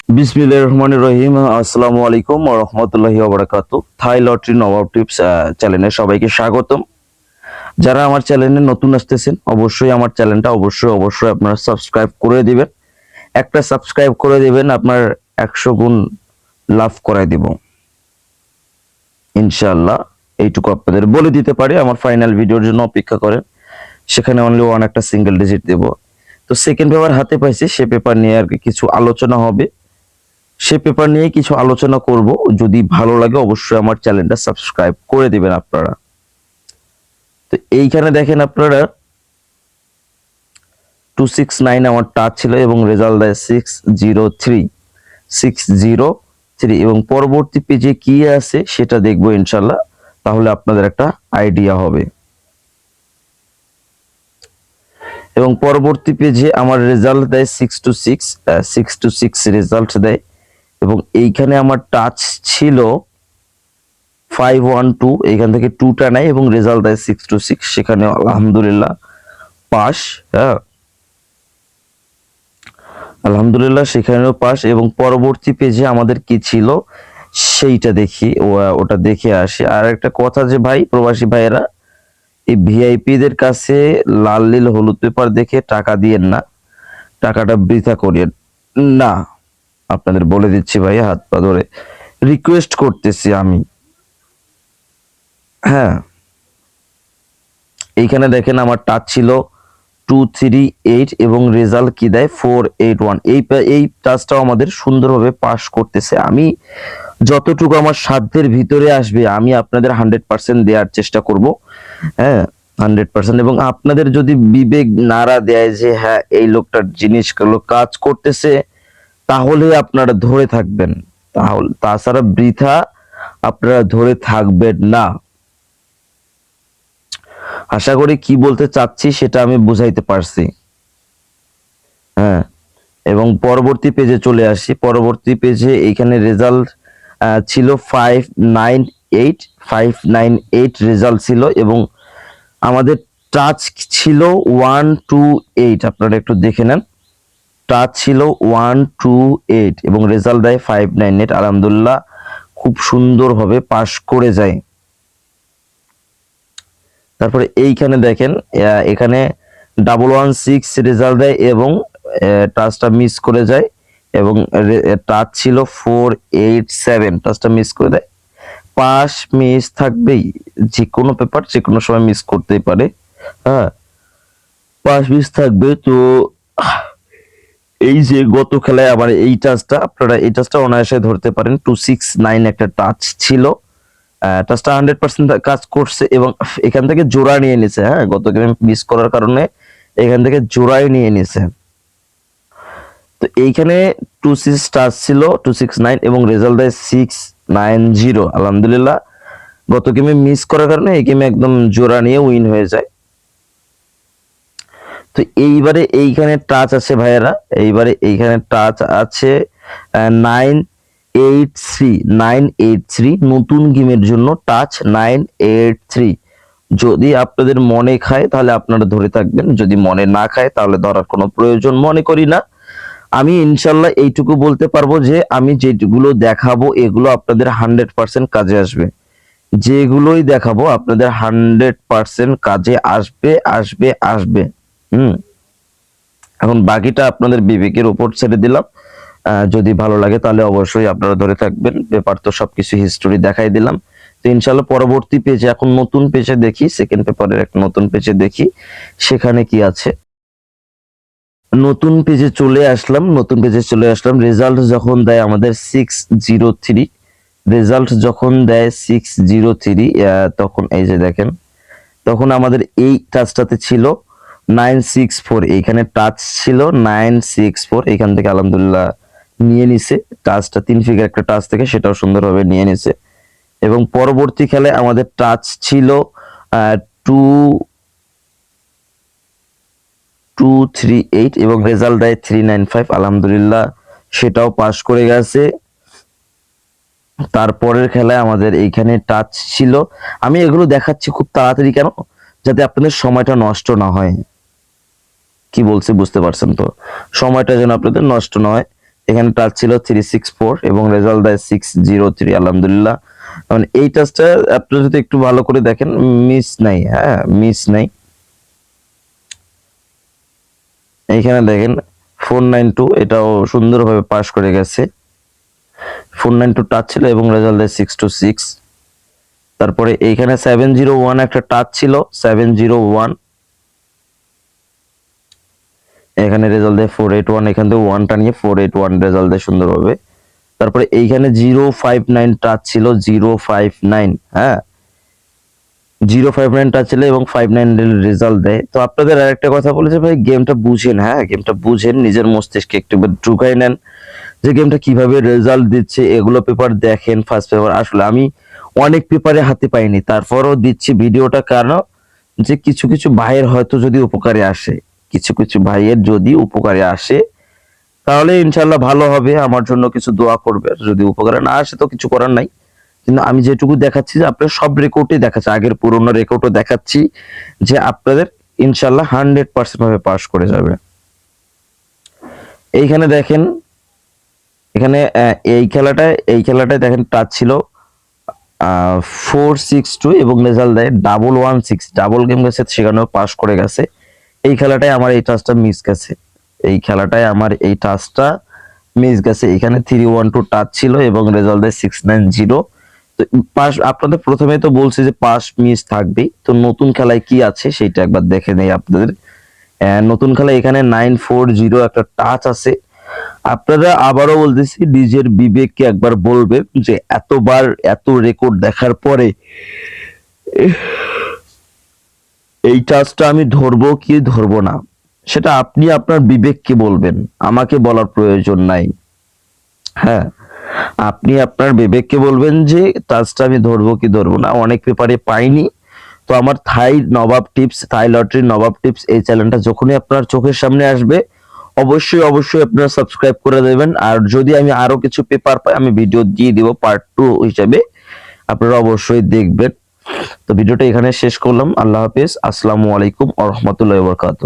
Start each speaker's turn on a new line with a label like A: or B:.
A: বিসমিল্লাহির রহমানির রহিম। আসসালামু আলাইকুম ওয়া রাহমাতুল্লাহি ওয়া বারাকাতুহু। থাই লটারি নবাব টিপস চ্যানেলে সবাইকে স্বাগতম। যারা আমার চ্যানেলে নতুন আসতেছেন অবশ্যই আমার চ্যানেলটা অবশ্যই আপনারা সাবস্ক্রাইব করে দিবেন। একটা সাবস্ক্রাইব করে দিবেন, আপনার 100 গুণ লাভ করায় দিব ইনশাআল্লাহ। এইটুকু আপনাদের বলে দিতে পারি। আমার ফাইনাল ভিডিওর জন্য অপেক্ষা করেন, সেখানে অনলি ওয়ান একটা সিঙ্গেল ডিজিট দেব। তো সেকেন্ড পেপার হাতে পাইছি, সে পেপার নিয়ে আর কি কিছু আলোচনা হবে। সে পেপার নিয়ে কিছু আলোচনা করব। যদি ভালো লাগে অবশ্যই আমার চ্যানেলটা সাবস্ক্রাইব করে দিবেন আপনারা। তো এইখানে দেখেন আপনারা 269 আমার টাচ ছিল এবং রেজাল্ট দেয় 603 এবং পরবর্তী পেজে কি আছে সেটা দেখবো ইনশাল্লাহ। তাহলে আপনাদের একটা আইডিয়া হবে। এবং পরবর্তী পেজে আমার রেজাল্ট দেয় 626 রেজাল্ট দেয়। এবং এইখানে আমার টাচ ছিল 512, এইখান থেকে 2টা নেয় এবং রেজাল্ট দেয় 626। সেখানে আলহামদুলিল্লাহ পাস। হ্যাঁ, আলহামদুলিল্লাহ সেখানেও পাস। এবং পরবর্তী পেজে আমাদের কি ছিল সেইটা দেখি, ওটা দেখে আসি। আর একটা কথা যে ভাই, প্রবাসী ভাইয়েরা, এই ভিআইপি দের কাছে লাল নীল হলুদ পেপার দেখে টাকা দিয়েন না, টাকাটা বৃথা করিয়েন না। আপনাদের বলে দিচ্ছি ভাই, হাত পা ধরে রিকোয়েস্ট করতেছি আমি। হ্যাঁ, এইখানে দেখেন আমার টাচ ছিল 238 এবং রেজাল্ট কি দেয় 481। এই টাচটাও আমাদের সুন্দরভাবে পাস করতেছে। আমি যতটুকু আমার সাধ্যের ভিতরে আসবে আমি আপনাদের 100% দেওয়ার চেষ্টা করব। হ্যাঁ, 100%। এবং আপনাদের যদি বিবেক নাড়া দেয় যে হ্যাঁ এই লোকটার জিনিসগুলো কাজ করতেছে, তাহলে আপনারা ধরে থাকবেন। তাহলে তাছাড়া বৃথা আপনারা ধরে থাকবেন না। আশা করি কি বলতে চাচ্ছি সেটা আমি বুঝাইতে পারছি। হ্যাঁ, এবং পরবর্তী পেজে চলে আসি। পরবর্তী পেজে এইখানে রেজাল্ট ছিল 598 রেজাল্ট ছিল। এবং আমাদের টাচ ছিল 128। আপনারা একটু দেখে নেন, টাচ ছিল 128 এবং রেজাল্ট দেয় 598। আলহামদুলিল্লাহ খুব সুন্দরভাবে পাস করে যায়। তারপরে এইখানে দেখেন এখানে 116 রেজাল্ট দেয় এবং টাচটা মিস করে যায়। এবং টাচ ছিল 487, টাচটা মিস করে দেয়। পাস মিস থাকবেই, যে কোনো পেপার যে কোনো সময় মিস করতেই পারে। হ্যাঁ, পাস মিস থাকবে। তো এই যে গত খেলায় আবার এই টাচটা, আপনারা এই টাচটা অনায়াসে ধরতে পারেন। 269 একটা টাচ ছিল, টাচটা 100% কাজ করছে এবং এখান থেকে জোড়া নিয়ে নিছে। হ্যাঁ, গত গেমে মিস করার কারণে এখান থেকে জোড়াই নিয়ে নিছে। তো এইখানে 26 টাচ ছিল 269 এবং রেজাল্ট দেয় 690। আলহামদুলিল্লাহ গত গেমে মিস করার কারণে এই গেমে একদম জোড়া নিয়ে উইন হয়ে যায়। তো এইবারে এইখানে টাচ আছে ভাইয়েরা, এইবারে এইখানে টাচ আছে 983 নতুন গেমের জন্য টাচ 983। যদি আপনাদের মনে খায় তাহলে আপনারা ধরে থাকবেন, যদি মনে না খায় তাহলে ধরার কোনো প্রয়োজন মনে করি না। আমি ইনশাল্লাহ এইটুকু বলতে পারবো যে আমি যেগুলো দেখাবো এগুলো আপনাদের 100% কাজে আসবে। যেগুলোই দেখাবো আপনাদের 100% কাজে আসবে আসবে আসবে। এখন বাকিটা আপনাদের বিবেকের উপর ছেড়ে দিলাম। যদি ভালো লাগে তাহলে অবশ্যই আপনারা ধরে থাকবেন। ব্যাপার তো সবকিছু হিস্টোরি দেখাই দিলাম। তো ইনশাল্লাহ পরবর্তী পেজে, এখন নতুন পেজে দেখি, সেকেন্ড পেপারের একটা নতুন পেজে দেখি সেখানে কি আছে। নতুন পেজে চলে আসলাম, রেজাল্ট যখন দেয় আমাদের 603, রেজাল্ট যখন দেয় 603, তখন এই যে দেখেন, তখন আমাদের এই টাচটাতে ছিল 964। এইখানে টাচ ছিল 964, এখান থেকে আলহামদুলিল্লাহ নিয়ে নিছে টাচটা। 3 ফিগার একটা টাচ থেকে সেটাও সুন্দরভাবে নিয়ে নিছে। এবং পরবর্তী খেলায় আমাদের টাচ ছিল 238 এবং রেজাল্ট দেয় 395। আলহামদুলিল্লাহ সেটাও পাস করে গেছে। তারপরের খেলায় আমাদের এইখানে টাচ ছিল, আমি এগুলো দেখাচ্ছি খুব তাড়াতাড়ি কেন, যাতে আপনাদের সময়টা নষ্ট না হয়। কি বলছে বুঝতে পারছেন তো, সময়টা যেন আপনাদের নষ্ট না হয়। এখানে টাচ ছিল 364 এবং রেজাল্ট দেয় 603। আলহামদুলিল্লাহ, মানে এই টাচটা আপনারা যদি একটু ভালো করে দেখেন মিস নাই, হ্যাঁ মিস নাই। এইখানে দেখেন 492, এটাও সুন্দরভাবে পাস করে গেছে। 492 টাচ ছিল এবং রেজাল্ট দেয় 626। তারপরে এইখানে 701 একটা টাচ ছিল, 701, এখানে রেজাল্ট দেয় 481। এখান থেকে ওয়ানটা নিয়ে 481 রেজাল্ট দেয় সুন্দরভাবে। তারপরে এইখানে 059 টাচ ছিল, 059, হ্যাঁ 059 টাচ ছিল এবং 59 রেজাল্ট দেয়। তো আপনাদের আরেকটা কথা বলেছে ভাই, গেমটা বুঝেন, হ্যাঁ গেমটা বুঝেন, নিজের মস্তিষ্কে একটু ঢুকাই নেন যে গেমটা কিভাবে রেজাল্ট দিচ্ছে, এগুলো পেপার দেখেন। ফার্স্ট পেপার আসলে আমি অনেক পেপারে হাতে পাইনি, তারপরও দিচ্ছি ভিডিওটা, কারণ যে কিছু কিছু ভাইয়ের হয়তো যদি উপকারে আসে, কিছু কিছু ভাইয়ের যদি উপকারে আসে তাহলে ইনশাল্লাহ ভালো হবে। আমার জন্য কিছু দোয়া করবে, আর যদি উপকারে না আসে তো কিছু করার নাই। কিন্তু আমি যেটুকু দেখাচ্ছি যে আপনার সব রেকর্ডই দেখাচ্ছি, আগের পুরোনো রেকর্ডও দেখাচ্ছি যে আপনাদের ইনশাল্লাহ 100% ভাবে পাস করে যাবে। এইখানে দেখেন, এখানে এই খেলাটায় দেখেন টাচ ছিল 462 এবং রেজাল্ট দেয় 116। ডাবল গেম গেছে, সেখানেও পাস করে গেছে। এই খেলাটায় আমার এই টাচটা মিস গেছে, এই খেলাটায় আমার এই টাচটা মিস গেছে। এখানে 312 টাচ ছিল এবং রেজাল্ট দেয় 690। তো পাস আপনাদের প্রথমে তো বলছি যে পাস মিস থাকবেই। তো নতুন খেলায় কি আছে সেটা একবার দেখে নেই আপনাদের। নতুন খেলায় এখানে 940 একটা টাচ আছে। আপনারা আবারও বলতেছি, নিজের বিবেককে একবার বলবেন যে এতবার এত রেকর্ড দেখার পরে এই টাচটা আমি ধরবো কি ধরবো না, সেটা আপনি আপনার বিবেককে বলবেন, আমাকে বলার প্রয়োজন নাই। হ্যাঁ, আপনি আপনার বিবেককে বলবেন যে টাচটা আমি ধরবো কি ধরবো না। অনেক পেপারে পাইনি, তো আমার থাই নবাব টিপস, থাই লটারির নবাব টিপস এই চ্যানেলটা যখনই আপনার চোখের সামনে আসবে অবশ্যই অবশ্যই আপনারা সাবস্ক্রাইব করে দেবেন। আর যদি আমি আরো কিছু পেপার পাই আমি ভিডিও দিয়ে দিব পার্ট 2 হিসেবে, আপনারা অবশ্যই দেখবেন। তো ভিডিওটা এখানে শেষ করলাম। আল্লাহ হাফেজ, আসসালামু আলাইকুম ওয়া রাহমাতুল্লাহি ওয়া বারাকাতুহু।